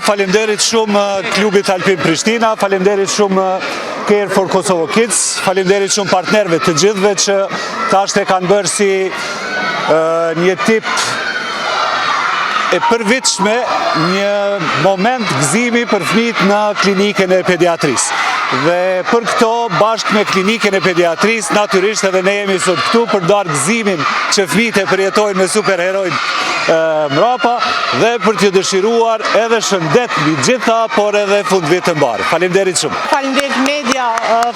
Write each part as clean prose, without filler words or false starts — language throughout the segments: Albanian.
Faleminderit shumë klubit Alpin Prishtina, faleminderit shumë Care for Kosovo Kids, faleminderit shumë partnerëve të gjithëve që tash e kanë bërë si një tip e përvitshme një moment gëzimi për fëmijët në klinikën e pediatrisë. Dhe për këto, bashkë me klinikën e pediatrisë, natyrisht edhe ne jemi sot këtu për darë gëzimin që fëmijët e përjetojnë me superherojnë mrapa dhe për t'ju dëshiruar edhe shëndet mbi gjitha, por edhe fundvit të mbarë. Faleminderit shumë. Faleminderit media,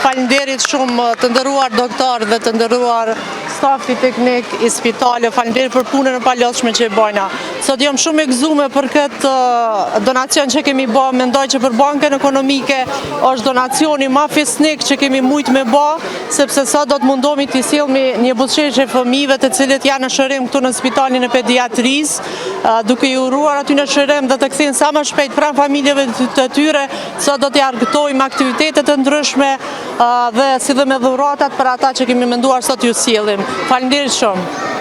faleminderit shumë të nderuar doktorë dhe të nderuar stafi teknik i spitalit, faleminderit për punën e palotshme që e bëjna. Sot jam shumë e gëzuar për këtë donacion që kemi bë, mendoj që për bankën ekonomike është donacioni më fisnik që kemi mujt me bë, sepse sot do të mundohemi të sillmi një buzëqeshje fëmijëve të cilët janë në shërim këtu në spitalin e pediatrisë, duke i uruar aty në shërim dhe të kthehen sa më shpejt pranë familjeve të tyre. Sot do t'i argëtojmë aktivitetet të ndryshme dhe si dhe me dhuratat për ata që kemi menduar sot ju sjellim. Faleminderit shumë.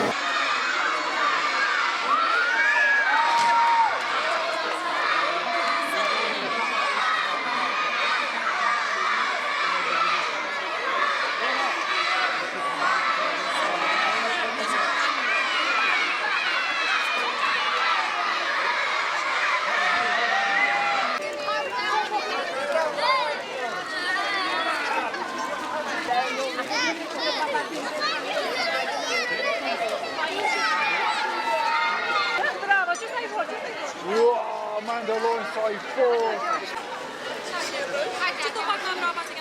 Mandalon sa i fort. Që të pak në mrapa që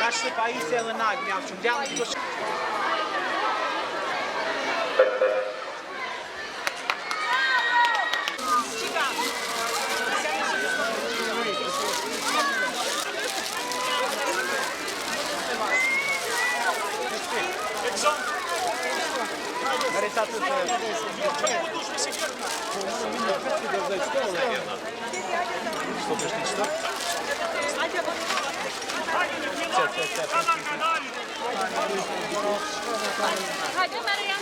Nasze países ale nagmiał się działać. Hadi Meryem.